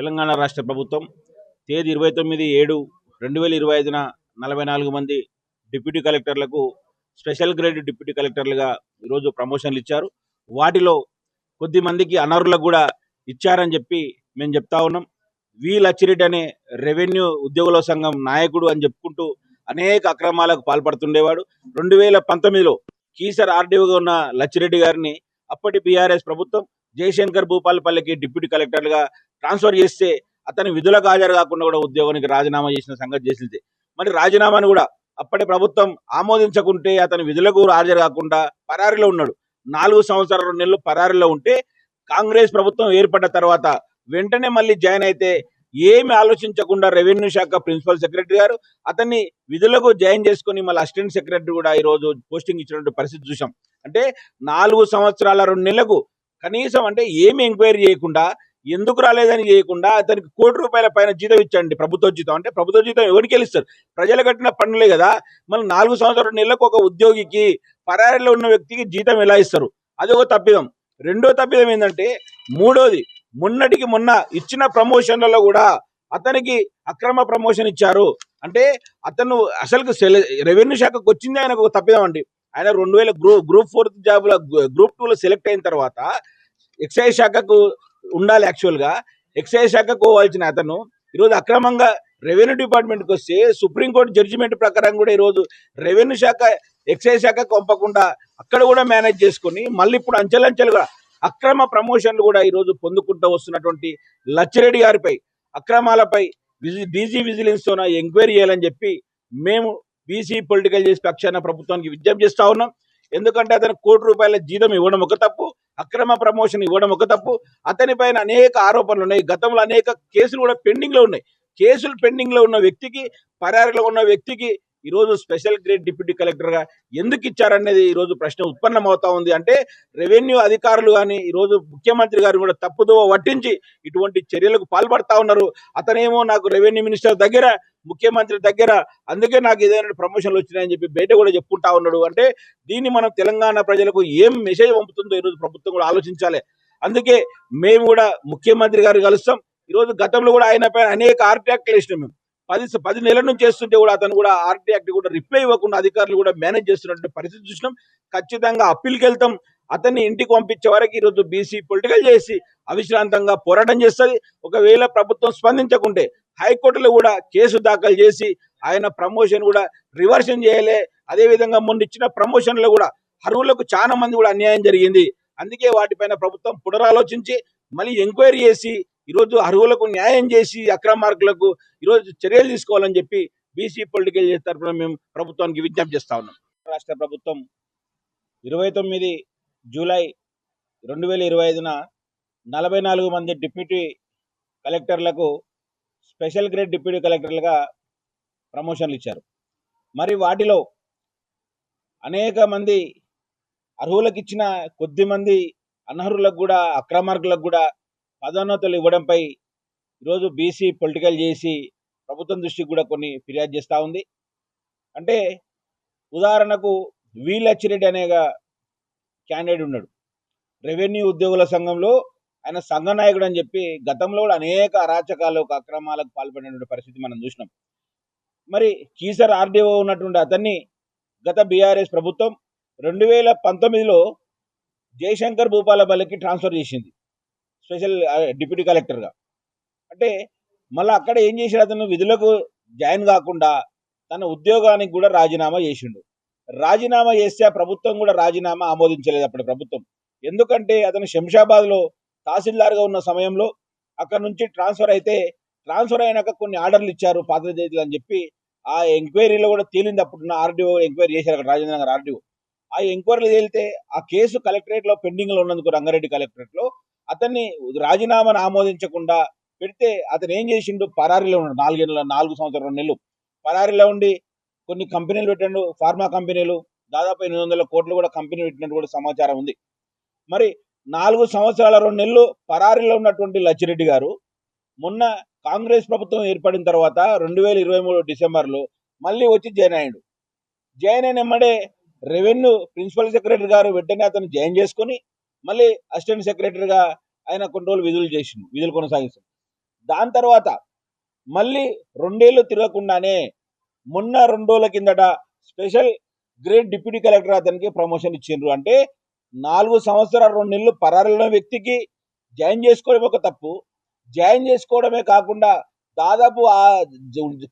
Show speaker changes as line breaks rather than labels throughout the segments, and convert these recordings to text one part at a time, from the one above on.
తెలంగాణ రాష్ట్ర ప్రభుత్వం తేదీ 29/7/2025న 44 మంది డిప్యూటీ కలెక్టర్లకు స్పెషల్ గ్రేడ్ డిప్యూటీ కలెక్టర్లుగా ఈరోజు ప్రమోషన్లు ఇచ్చారు. వాటిలో కొద్ది మందికి అనర్హులకు కూడా ఇచ్చారని చెప్పి మేము చెప్తా ఉన్నాం. వి లచ్చిరెడ్డి అనే రెవెన్యూ ఉద్యోగుల సంఘం నాయకుడు అని చెప్పుకుంటూ అనేక అక్రమాలకు పాల్పడుతుండేవాడు. 2019లో కీసర్ ఆర్డీఓగా ఉన్న లచ్చిరెడ్డి గారిని అప్పటి బీఆర్ఎస్ ప్రభుత్వం జయశంకర్ భూపాలపల్లికి డిప్యూటీ కలెక్టర్గా ట్రాన్స్ఫర్ చేస్తే అతని విధులకు హాజరు కాకుండా కూడా ఉద్యోగానికి రాజీనామా చేసిన సంగతి చేసింది. మరి రాజీనామాను కూడా అప్పటి ప్రభుత్వం ఆమోదించకుంటే అతని విధులకు హాజరు కాకుండా పరారీలో ఉన్నాడు. 4 సంవత్సరాల 2 నెలలు పరారీలో ఉంటే కాంగ్రెస్ ప్రభుత్వం ఏర్పడ్డ తర్వాత వెంటనే మళ్ళీ జాయిన్ అయితే ఏమి ఆలోచించకుండా రెవెన్యూ శాఖ ప్రిన్సిపల్ సెక్రటరీ గారు అతన్ని విధులకు జాయిన్ చేసుకుని మళ్ళీ అసిస్టెంట్ సెక్రటరీ కూడా ఈరోజు పోస్టింగ్ ఇచ్చినటువంటి పరిస్థితి చూసాం. అంటే 4 సంవత్సరాల 2 నెలలకు కనీసం అంటే ఏమి ఎంక్వైరీ చేయకుండా, ఎందుకు రాలేదని చేయకుండా అతనికి ₹1,00,00,000 పైన జీతం ఇచ్చండి. ప్రభుత్వ జీతం అంటే ప్రభుత్వ జీతం ఎవరికి వెళ్ళిస్తారు? ప్రజలు కట్టిన పన్నులే కదా. మళ్ళీ 4 సంవత్సరాల నెలలకు ఒక ఉద్యోగికి పరారీలో ఉన్న వ్యక్తికి జీతం ఎలా ఇస్తారు? అది ఒక తప్పిదం. రెండో తప్పిదం ఏంటంటే, మూడోది మొన్నటికి మొన్న ఇచ్చిన ప్రమోషన్లలో కూడా అతనికి అక్రమ ప్రమోషన్ ఇచ్చారు. అంటే అతను అసలు రెవెన్యూ శాఖకు వచ్చింది ఆయనకు ఒక తప్పిదం అండి. ఆయన 2000 గ్రూప్ 4 జాబ్లో గ్రూప్ 2లో సెలెక్ట్ అయిన తర్వాత ఎక్సైజ్ శాఖకు ఉండాలి. యాక్చువల్గా ఎక్సైజ్ శాఖకు పోవాల్సిన అతను ఈరోజు అక్రమంగా రెవెన్యూ డిపార్ట్మెంట్కి వస్తే సుప్రీంకోర్టు జడ్జిమెంట్ ప్రకారం కూడా ఈరోజు రెవెన్యూ శాఖ ఎక్సైజ్ శాఖకు పంపకుండా అక్కడ కూడా మేనేజ్ చేసుకుని మళ్ళీ ఇప్పుడు అంచెలంచెలుగా అక్రమ ప్రమోషన్లు కూడా ఈరోజు పొందుకుంటూ వస్తున్నటువంటి లచ్చిరెడ్డి గారిపై అక్రమాలపై డీజీ విజిలెన్స్తోన ఎంక్వైరీ చేయాలని చెప్పి మేము బీసీ పొలిటికల్ చేసి పక్షాన ప్రభుత్వానికి విజ్ఞప్తి చేస్తా ఉన్నాం. ఎందుకంటే అతను ₹1,00,00,000 జీతం ఇవ్వడం ఒక తప్పు, అక్రమ ప్రమోషన్ ఇవ్వడం ఒక తప్పు. అతని పైన అనేక ఆరోపణలు ఉన్నాయి. గతంలో అనేక కేసులు కూడా పెండింగ్ లో ఉన్నాయి. కేసులు పెండింగ్ లో ఉన్న వ్యక్తికి, పరారీలో ఉన్న వ్యక్తికి ఈరోజు స్పెషల్ గ్రేడ్ డిప్యూటీ కలెక్టర్ గా ఎందుకు ఇచ్చారనేది ఈరోజు ప్రశ్న ఉత్పన్నం అవుతా ఉంది. అంటే రెవెన్యూ అధికారులు కానీ ఈరోజు ముఖ్యమంత్రి గారు కూడా తప్పుదో పట్టించి ఇటువంటి చర్యలకు పాల్పడతా ఉన్నారు. అతనేమో నాకు రెవెన్యూ మినిస్టర్ దగ్గర, ముఖ్యమంత్రి దగ్గర, అందుకే నాకు ఏదైనా ప్రమోషన్లు వచ్చినాయని చెప్పి బయట కూడా చెప్పుకుంటా ఉన్నాడు. అంటే దీన్ని మనం తెలంగాణ ప్రజలకు ఏం మెసేజ్ పంపుతుందో ఈరోజు ప్రభుత్వం కూడా ఆలోచించాలి. అందుకే మేము కూడా ముఖ్యమంత్రి గారు కలుస్తాం. ఈరోజు గతంలో కూడా ఆయన పైన అనేక ఆర్టీ యాక్ట్లు వేసినాం. మేము 10 నెలల నుంచి చేస్తుంటే కూడా అతను కూడా ఆర్టీ యాక్ట్ కూడా రిప్లై ఇవ్వకుండా అధికారులు కూడా మేనేజ్ చేస్తున్నటువంటి పరిస్థితి చూసినాం. ఖచ్చితంగా అప్పీల్కి వెళ్తాం. అతన్ని ఇంటికి పంపించే వరకు ఈరోజు బీసీ పొలిటికల్ చేసి అవిశ్రాంతంగా పోరాటం చేస్తుంది. ఒకవేళ ప్రభుత్వం స్పందించకుంటే హైకోర్టులో కూడా కేసు దాఖలు చేసి ఆయన ప్రమోషన్ కూడా రివర్షన్ చేయాలి. అదేవిధంగా మొన్న ఇచ్చిన ప్రమోషన్లో కూడా అర్హులకు చాలా మంది కూడా అన్యాయం జరిగింది. అందుకే వాటిపైన ప్రభుత్వం పునరాలోచించి మళ్ళీ ఎంక్వైరీ చేసి ఈరోజు అర్హులకు న్యాయం చేసి అక్రమార్కులకు ఈరోజు చర్యలు తీసుకోవాలని చెప్పి బీసీ పొలిటికల్ తరఫున మేము ప్రభుత్వానికి విజ్ఞప్తి చేస్తా ఉన్నాం. రాష్ట్ర ప్రభుత్వం 29 జూలై 2025న 44 మంది డిప్యూటీ కలెక్టర్లకు స్పెషల్ గ్రేడ్ డిప్యూటీ కలెక్టర్లుగా ప్రమోషన్లు ఇచ్చారు. మరి వాటిలో అనేక మంది అర్హులకు ఇచ్చిన కొద్ది మంది అనర్హులకు కూడా, అక్రమార్కులకు కూడా పదోన్నతులు ఇవ్వడంపై ఈరోజు బీసీ పొలిటికల్ చేసి ప్రభుత్వం దృష్టికి కూడా కొన్ని ఫిర్యాదు చేస్తూ ఉంది. అంటే ఉదాహరణకు వి లచ్చిరెడ్డి అనే క్యాండిడేట్ ఉన్నాడు. రెవెన్యూ ఉద్యోగుల సంఘంలో ఆయన సంఘ నాయకుడు అని చెప్పి గతంలో కూడా అనేక అరాచకాలకు, అక్రమాలకు పాల్పడినటువంటి పరిస్థితి మనం చూసినాం. మరి కీసర్ ఆర్డీఓ ఉన్నటువంటి అతన్ని గత బీఆర్ఎస్ ప్రభుత్వం 2019లో జయశంకర్ భూపాలపల్లికి ట్రాన్స్ఫర్ చేసింది స్పెషల్ డిప్యూటీ కలెక్టర్గా. అంటే మళ్ళీ అక్కడ ఏం చేశాడు? అతను విధులకు జాయిన్ కాకుండా తన ఉద్యోగానికి కూడా రాజీనామా చేసిండు. రాజీనామా చేస్తే ఆ ప్రభుత్వం కూడా రాజీనామా ఆమోదించలేదు అప్పటి ప్రభుత్వం. ఎందుకంటే అతను శంషాబాద్లో తహసీల్దార్గా ఉన్న సమయంలో అక్కడ నుంచి ట్రాన్స్ఫర్ అయినాక కొన్ని ఆర్డర్లు ఇచ్చారు పాత్రజేతులు అని చెప్పి ఆ ఎంక్వైరీలో కూడా తేలింది. అప్పుడున్న ఆర్డీఓ ఎంక్వైరీ చేశారు అక్కడ రాజేంద్ర నగర్ ఆర్డీఓ. ఆ ఎంక్వైరీలు తేలితే ఆ కేసు కలెక్టరేట్లో పెండింగ్లో ఉన్నందుకు రంగారెడ్డి కలెక్టరేట్లో అతన్ని రాజీనామాను ఆమోదించకుండా పెడితే అతను ఏం చేసిండు? పరారీలో ఉన్నాడు. 4 సంవత్సరాల 2 నెలలు పరారీలో ఉండి కొన్ని కంపెనీలు పెట్టాడు. ఫార్మా కంపెనీలు దాదాపు 800 కోట్లు కూడా కంపెనీ పెట్టినట్టు కూడా సమాచారం ఉంది. మరి 4 సంవత్సరాల 2 నెలలు పరారీలో ఉన్నటువంటి లచ్చిరెడ్డి గారు మొన్న కాంగ్రెస్ ప్రభుత్వం ఏర్పడిన తర్వాత 2023 డిసెంబర్లో మళ్ళీ వచ్చి జాయిన్ అయ్యాడు. జాయిన్ అయినమ్మడే రెవెన్యూ ప్రిన్సిపల్ సెక్రటరీ గారు వెంటనే అతను జాయిన్ చేసుకుని మళ్ళీ అసిస్టెంట్ సెక్రటరీగా ఆయన కొన్ని రోజులు విధులు కొనసాగిస్తారు. దాని తర్వాత మళ్ళీ 2 ఏళ్ళు తిరగకుండానే మొన్న 2 రోజుల కిందట స్పెషల్ గ్రేడ్ డిప్యూటీ కలెక్టర్ అతనికి ప్రమోషన్ ఇచ్చిండ్రు. అంటే 4 సంవత్సరాలు 2 నెలలు పరారిలో వ్యక్తికి జాయిన్ చేసుకోవడం ఒక తప్పు. జాయిన్ చేసుకోవడమే కాకుండా దాదాపు ఆ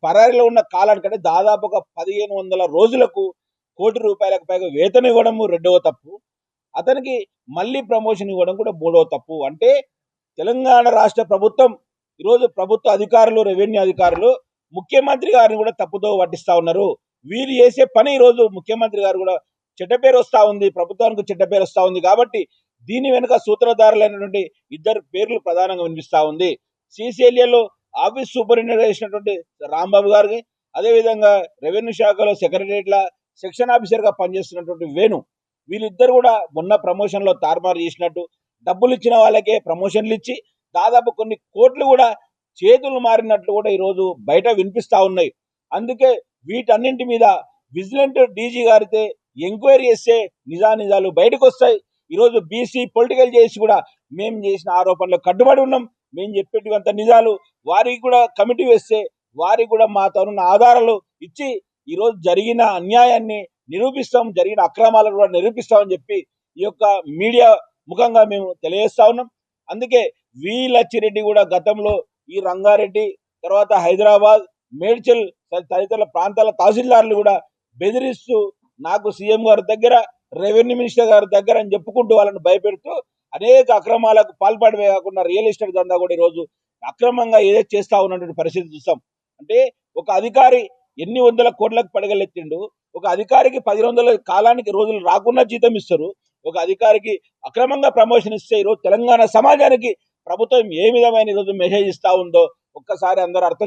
పరారిలో ఉన్న కాలానికంటే దాదాపు ఒక 1500 రోజులకు ₹1,00,00,000 పైగా వేతనం ఇవ్వడం రెండవ తప్పు. అతనికి మళ్ళీ ప్రమోషన్ ఇవ్వడం కూడా మూడవ తప్పు. అంటే తెలంగాణ రాష్ట్ర ప్రభుత్వం ఈరోజు ప్రభుత్వ అధికారులు, రెవెన్యూ అధికారులు ముఖ్యమంత్రి గారిని కూడా తప్పుదో పట్టిస్తా ఉన్నారు. వీరు చేసే పని ఈరోజు ముఖ్యమంత్రి గారు కూడా చెడ్డ పేరు వస్తా ఉంది, ప్రభుత్వానికి చెడ్డ పేరు వస్తా ఉంది. కాబట్టి దీని వెనుక సూత్రధారులైనటువంటి ఇద్దరు పేర్లు ప్రధానంగా వినిపిస్తా ఉంది. సిసిఎల్ఏలో ఆఫీస్ సూపరింటెండెంట్ చేసినటువంటి రాంబాబు గారికి, అదేవిధంగా రెవెన్యూ శాఖలో సెక్రటరియట్ల సెక్షన్ ఆఫీసర్ గా పనిచేస్తున్నటువంటి వేణు, వీళ్ళిద్దరు కూడా మొన్న ప్రమోషన్ లో తారుమారు చేసినట్టు, డబ్బులు ఇచ్చిన వాళ్ళకే ప్రమోషన్లు ఇచ్చి దాదాపు కొన్ని కోట్లు కూడా చేతులు మారినట్లు కూడా ఈరోజు బయట వినిపిస్తా ఉన్నాయి. అందుకే వీటన్నింటి మీద విజిలెంట్ డీజీ గారితే ఎంక్వైరీ చేస్తే నిజానిజాలు బయటకు వస్తాయి. ఈరోజు బీసీ పొలిటికల్ చేసి కూడా మేము చేసిన ఆరోపణలు కట్టుబడి ఉన్నాం, మేము చెప్పేటివంత నిజాలు, వారికి కూడా కమిటీ వేస్తే వారికి కూడా మా తరుణ ఆధారాలు ఇచ్చి ఈరోజు జరిగిన అన్యాయాన్ని నిరూపిస్తాం, జరిగిన అక్రమాలను కూడా నిరూపిస్తామని చెప్పి ఈ యొక్క మీడియా ముఖంగా మేము తెలియజేస్తా ఉన్నాం. అందుకే వి లచ్చిరెడ్డి కూడా గతంలో ఈ రంగారెడ్డి, తర్వాత హైదరాబాద్, మేడ్చల్ తదితర ప్రాంతాల తహసీల్దార్లు కూడా బెదిరిస్తూ నాకు సీఎం గారి దగ్గర, రెవెన్యూ మినిస్టర్ గారి దగ్గర అని చెప్పుకుంటూ వాళ్ళని భయపెడుతూ అనేక అక్రమాలకు పాల్పడమే కాకుండా రియల్ ఎస్టేట్ దందా కూడా ఈరోజు అక్రమంగా ఏదైతే చేస్తా ఉన్నటువంటి పరిస్థితి చూస్తాం. అంటే ఒక అధికారి ఎన్ని వందల కోట్లకు పడగలెత్తిండు, ఒక అధికారికి 10 కాలానికి రోజులు రాకుండా జీతం ఇస్తారు, ఒక అధికారికి అక్రమంగా ప్రమోషన్ ఇస్తే ఈరోజు తెలంగాణ సమాజానికి ప్రభుత్వం ఏ విధమైన ఈరోజు మెసేజ్ ఇస్తా ఉందో ఒక్కసారి అందరూ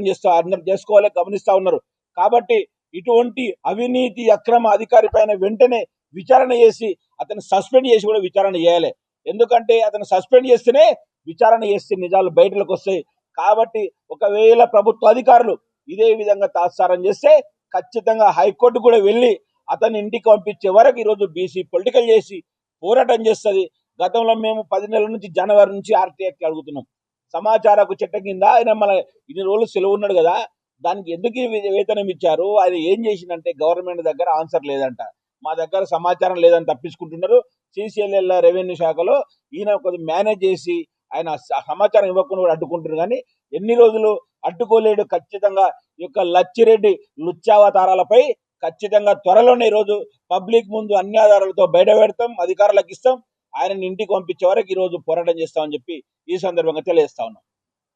చేసుకోవాలి, గమనిస్తా ఉన్నారు. కాబట్టి ఇటువంటి అవినీతి అక్రమ అధికారి పైన వెంటనే విచారణ చేసి అతను సస్పెండ్ చేసి కూడా విచారణ చేయాలి. ఎందుకంటే అతను సస్పెండ్ చేస్తేనే విచారణ చేస్తే నిజాలు బయటకు వస్తాయి. కాబట్టి ఒకవేళ ప్రభుత్వ అధికారులు ఇదే విధంగా తాత్సారం చేస్తే ఖచ్చితంగా హైకోర్టు కూడా వెళ్ళి అతని ఇంటికి పంపించే వరకు ఈరోజు బీసీ పొలిటికల్ చేసి పోరాటం చేస్తుంది. గతంలో మేము 10 నెలల నుంచి జనవరి నుంచి ఆర్టీఐకి అడుగుతున్నాం. సమాచార హక్కు చట్టం కింద ఆయన మన ఇన్ని రోజులు సెలవు ఉన్నాడు కదా, దానికి ఎందుకు వేతనం ఇచ్చారు, ఆయన ఏం చేసిందంటే గవర్నమెంట్ దగ్గర ఆన్సర్ లేదంట, మా దగ్గర సమాచారం లేదని తప్పించుకుంటున్నారు. సిసిఎల్ఎల్ రెవెన్యూ శాఖలో ఈయన కొద్ది మేనేజ్ చేసి ఆయన సమాచారం ఇవ్వకుండా కూడా అడ్డుకుంటున్నారు. కానీ ఎన్ని రోజులు అడ్డుకోలేడు. ఖచ్చితంగా ఈ యొక్క లచ్చిరెడ్డి లుచ్చావతారాలపై ఖచ్చితంగా త్వరలోనే ఈరోజు పబ్లిక్ ముందు అన్ని ఆధారాలతో బయట పెడతాం, అధికారులకు ఇస్తాం, ఆయనని ఇంటికి పంపించే వరకు ఈరోజు పోరాటం చేస్తామని చెప్పి ఈ సందర్భంగా తెలియజేస్తా ఉన్నాం.